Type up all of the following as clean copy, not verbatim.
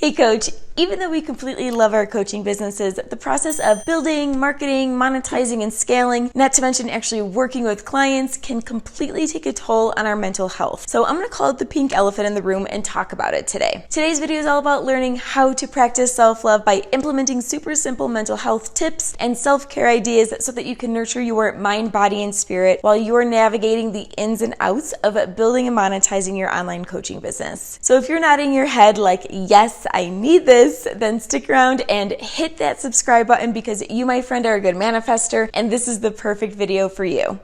Hey coach, even though we completely love our coaching businesses, the process of building, marketing, monetizing, and scaling, not to mention actually working with clients, can completely take a toll on our mental health. So I'm going to call it the pink elephant in the room and talk about it today. Today's video is all about learning how to practice self-love by implementing super simple mental health tips and self-care ideas so that you can nurture your mind, body, and spirit while you're navigating the ins and outs of building and monetizing your online coaching business. So if you're nodding your head like, yes, I need this, then stick around and hit that subscribe button because you, my friend, are a good manifester, and this is the perfect video for you.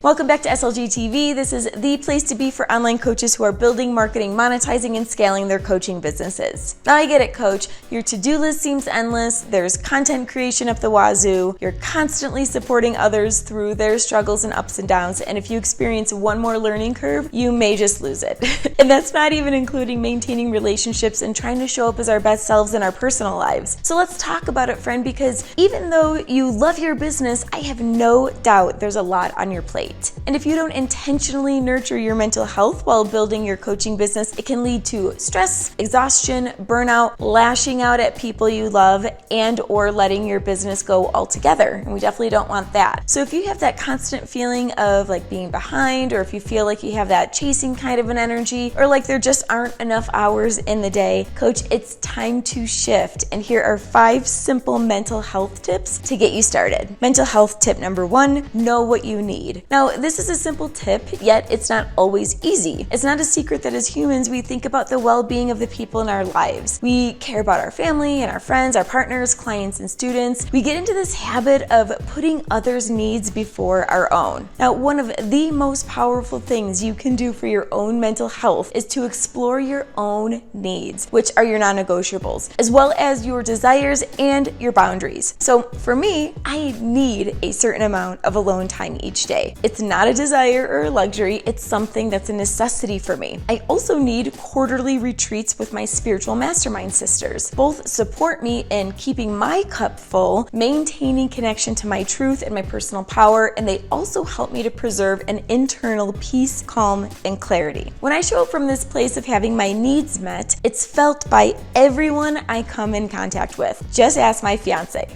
Welcome back to SLG TV. This is the place to be for online coaches who are building, marketing, monetizing, and scaling their coaching businesses. Now I get it, coach. Your to-do list seems endless. There's content creation up the wazoo. You're constantly supporting others through their struggles and ups and downs. And if you experience one more learning curve, you may just lose it. And that's not even including maintaining relationships and trying to show up as our best selves in our personal lives. So let's talk about it, friend, because even though you love your business, I have no doubt there's a lot on your plate. And if you don't intentionally nurture your mental health while building your coaching business, it can lead to stress, exhaustion, burnout, lashing out at people you love, and or letting your business go altogether. And we definitely don't want that. So if you have that constant feeling of like being behind, or if you feel like you have that chasing kind of an energy, or like there just aren't enough hours in the day, coach, it's time to shift. And here are 5 simple mental health tips to get you started. Mental health tip number 1, know what you need. Now, this is a simple tip, yet it's not always easy. It's not a secret that as humans, we think about the well-being of the people in our lives. We care about our family and our friends, our partners, clients, and students. We get into this habit of putting others' needs before our own. Now, one of the most powerful things you can do for your own mental health is to explore your own needs, which are your non-negotiables, as well as your desires and your boundaries. So for me, I need a certain amount of alone time each day. It's not a desire or a luxury, it's something that's a necessity for me. I also need quarterly retreats with my spiritual mastermind sisters. Both support me in keeping my cup full, maintaining connection to my truth and my personal power, and they also help me to preserve an internal peace, calm, and clarity. When I show up from this place of having my needs met, it's felt by everyone I come in contact with. Just ask my fiance.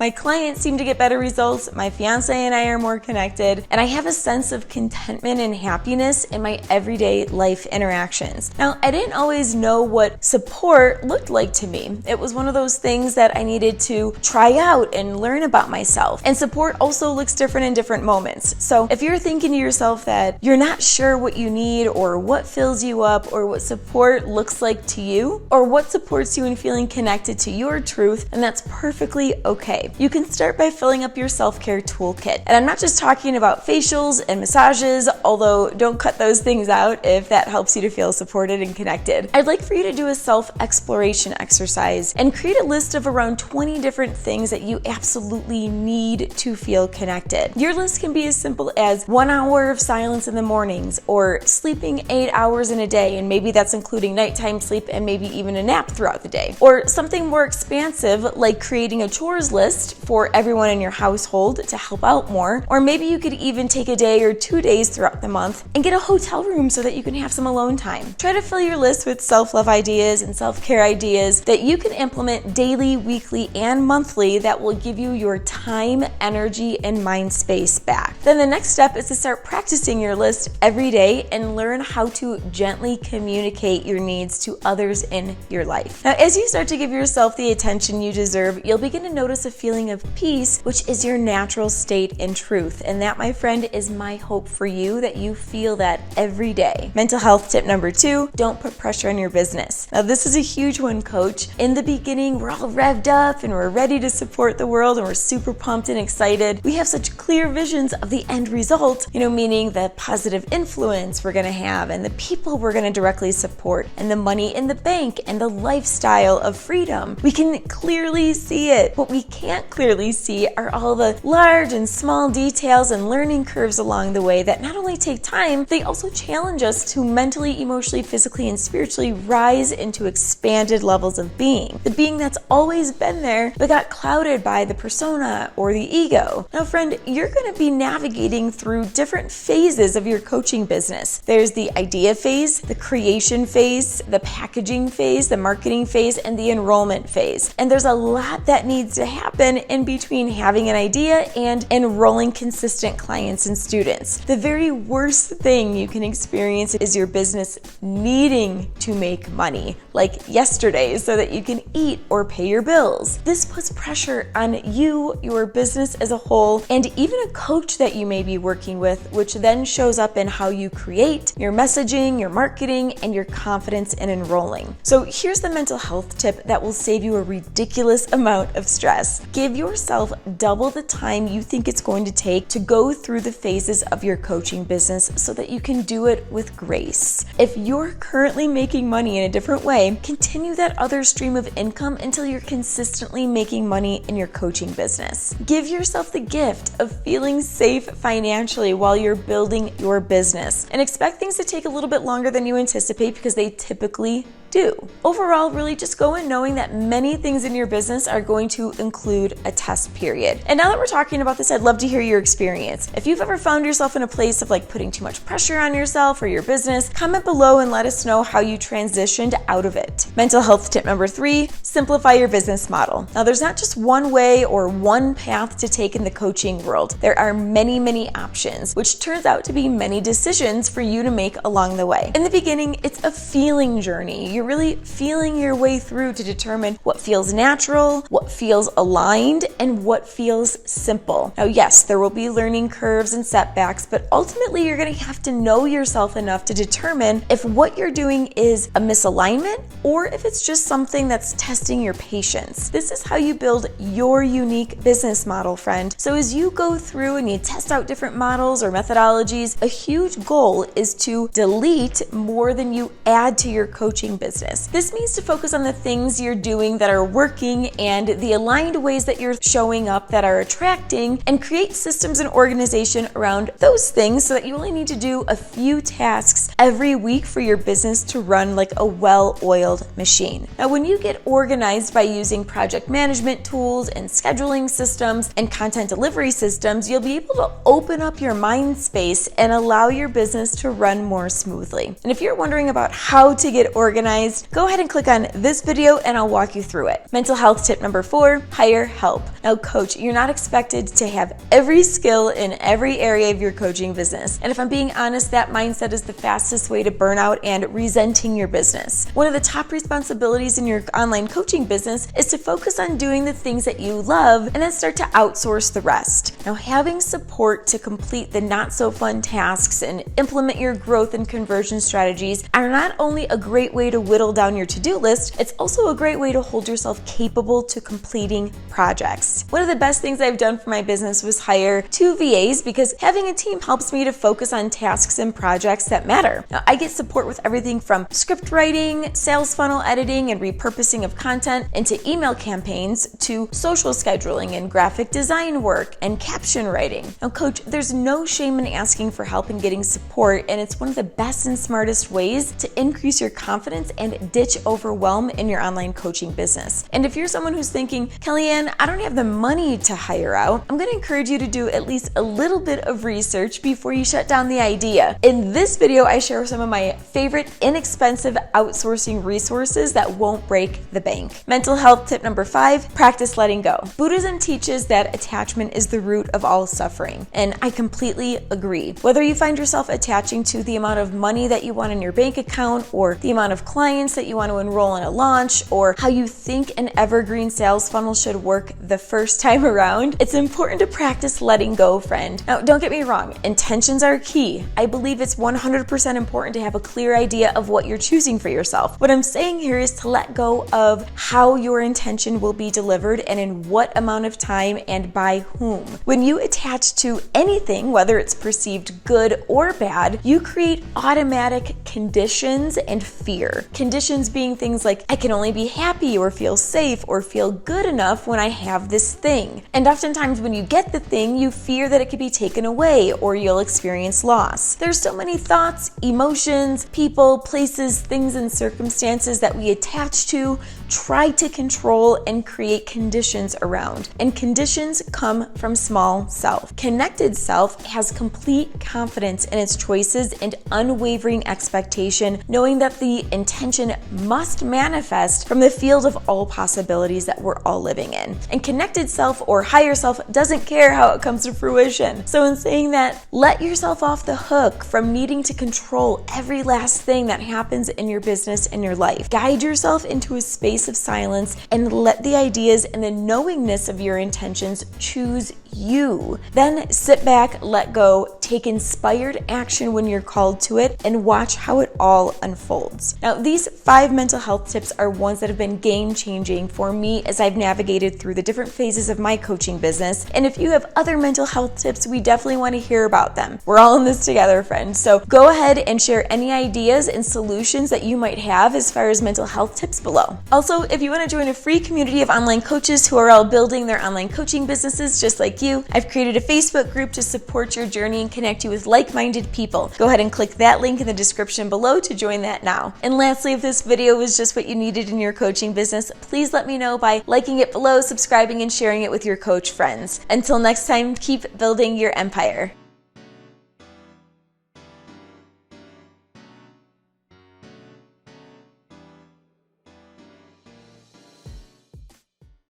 My clients seem to get better results, my fiance and I are more connected, and I have a sense of contentment and happiness in my everyday life interactions. Now, I didn't always know what support looked like to me. It was one of those things that I needed to try out and learn about myself. And support also looks different in different moments. So if you're thinking to yourself that you're not sure what you need or what fills you up or what support looks like to you or what supports you in feeling connected to your truth, then that's perfectly okay. You can start by filling up your self-care toolkit. And I'm not just talking about facials and massages, although don't cut those things out if that helps you to feel supported and connected. I'd like for you to do a self-exploration exercise and create a list of around 20 different things that you absolutely need to feel connected. Your list can be as simple as 1 hour of silence in the mornings or sleeping 8 hours in a day, and maybe that's including nighttime sleep and maybe even a nap throughout the day. Or something more expansive like creating a chores list for everyone in your household to help out more. Or maybe you could even take a day or 2 days throughout the month and get a hotel room so that you can have some alone time. Try to fill your list with self-love ideas and self-care ideas that you can implement daily, weekly, and monthly that will give you your time, energy, and mind space back. Then the next step is to start practicing your list every day and learn how to gently communicate your needs to others in your life. Now, as you start to give yourself the attention you deserve, you'll begin to notice a feeling of peace, which is your natural state in truth. And that, my friend, is my hope for you, that you feel that every day. Mental health tip number 2, don't put pressure on your business. Now, this is a huge one, coach. In the beginning, we're all revved up and we're ready to support the world and we're super pumped and excited. We have such clear visions of the end result, meaning the positive influence we're going to have and the people we're going to directly support and the money in the bank and the lifestyle of freedom. We can clearly see it, but we can't can't clearly see are all the large and small details and learning curves along the way that not only take time, they also challenge us to mentally, emotionally, physically, and spiritually rise into expanded levels of being. The being that's always been there, but got clouded by the persona or the ego. Now, friend, you're going to be navigating through different phases of your coaching business. There's the idea phase, the creation phase, the packaging phase, the marketing phase, and the enrollment phase. And there's a lot that needs to happen in between having an idea and enrolling consistent clients and students. The very worst thing you can experience is your business needing to make money, like yesterday, so that you can eat or pay your bills. This puts pressure on you, your business as a whole, and even a coach that you may be working with, which then shows up in how you create your messaging, your marketing, and your confidence in enrolling. So here's the mental health tip that will save you a ridiculous amount of stress. Give yourself double the time you think it's going to take to go through the phases of your coaching business so that you can do it with grace. If you're currently making money in a different way, continue that other stream of income until you're consistently making money in your coaching business. Give yourself the gift of feeling safe financially while you're building your business, and expect things to take a little bit longer than you anticipate, because they typically do. Overall, really just go in knowing that many things in your business are going to include a test period. And now that we're talking about this, I'd love to hear your experience. If you've ever found yourself in a place of like putting too much pressure on yourself or your business, comment below and let us know how you transitioned out of it. Mental health tip number 3, simplify your business model. Now, there's not just one way or one path to take in the coaching world. There are many, many options, which turns out to be many decisions for you to make along the way. In the beginning, it's a feeling journey. You're really feeling your way through to determine what feels natural, what feels aligned, and what feels simple. Now, yes, there will be learning curves and setbacks, but ultimately you're going to have to know yourself enough to determine if what you're doing is a misalignment or if it's just something that's testing your patience. This is how you build your unique business model, friend. So as you go through and you test out different models or methodologies, a huge goal is to delete more than you add to your coaching business. This means to focus on the things you're doing that are working and the aligned ways that you're showing up that are attracting, and create systems and organization around those things so that you only need to do a few tasks every week for your business to run like a well-oiled machine. Now, when you get organized by using project management tools and scheduling systems and content delivery systems, you'll be able to open up your mind space and allow your business to run more smoothly. And if you're wondering about how to get organized, go ahead and click on this video and I'll walk you through it. Mental health tip number 4, hire help. Now, coach, you're not expected to have every skill in every area of your coaching business. And if I'm being honest, that mindset is the fastest way to burnout and resenting your business. One of the top responsibilities in your online coaching business is to focus on doing the things that you love and then start to outsource the rest. Now, having support to complete the not so fun tasks and implement your growth and conversion strategies are not only a great way to whittle down your to-do list, it's also a great way to hold yourself capable to completing projects. One of the best things I've done for my business was hire 2 VAs, because having a team helps me to focus on tasks and projects that matter. Now, I get support with everything from script writing, sales funnel editing, and repurposing of content into email campaigns, to social scheduling and graphic design work and caption writing. Now, coach, there's no shame in asking for help and getting support, and it's one of the best and smartest ways to increase your confidence and ditch overwhelm in your online coaching business. And if you're someone who's thinking, KellyAnne, I don't have the money to hire out, I'm going to encourage you to do at least a little bit of research before you shut down the idea. In this video, I share some of my favorite inexpensive outsourcing resources that won't break the bank. Mental health tip number 5, practice letting go. Buddhism teaches that attachment is the root of all suffering, and I completely agree. Whether you find yourself attaching to the amount of money that you want in your bank account, or the amount of clients that you want to enroll in a launch, or how you think an evergreen sales funnel should work the first time around, it's important to practice letting go, friend. Now, don't get me wrong, intentions are key. I believe it's 100% important to have a clear idea of what you're choosing for yourself. What I'm saying here is to let go of how your intention will be delivered and in what amount of time and by whom. When you attach to anything, whether it's perceived good or bad, you create automatic conditions and fear. Conditions being things like, I can only be happy or feel safe or feel good enough when I have this thing. And oftentimes when you get the thing, you fear that it could be taken away or you'll experience loss. There's so many thoughts, emotions, people, places, things, and circumstances that we attach to, try to control, and create conditions around. And conditions come from small self. Connected self has complete confidence in its choices and unwavering expectation, knowing that the intention must manifest from the field of all possibilities that we're all living in. And connected self or higher self doesn't care how it comes to fruition. So in saying that, let yourself off the hook from needing to control every last thing that happens in your business and your life. Guide yourself into a space of silence and let the ideas and the knowingness of your intentions choose you. Then sit back, let go, take inspired action when you're called to it, and watch how it all unfolds. Now, these 5 mental health tips are ones that have been game-changing for me as I've navigated through the different phases of my coaching business. And if you have other mental health tips, we definitely want to hear about them. We're all in this together, friends. So go ahead and share any ideas and solutions that you might have as far as mental health tips below. Also, if you want to join a free community of online coaches who are all building their online coaching businesses just like you, I've created a Facebook group to support your journey and connect you with like-minded people. Go ahead and click that link in the description below to join that now. And lastly, if this video was just what you needed in your coaching business, please let me know by liking it below, subscribing, and sharing it with your coach friends. Until next time, keep building your empire.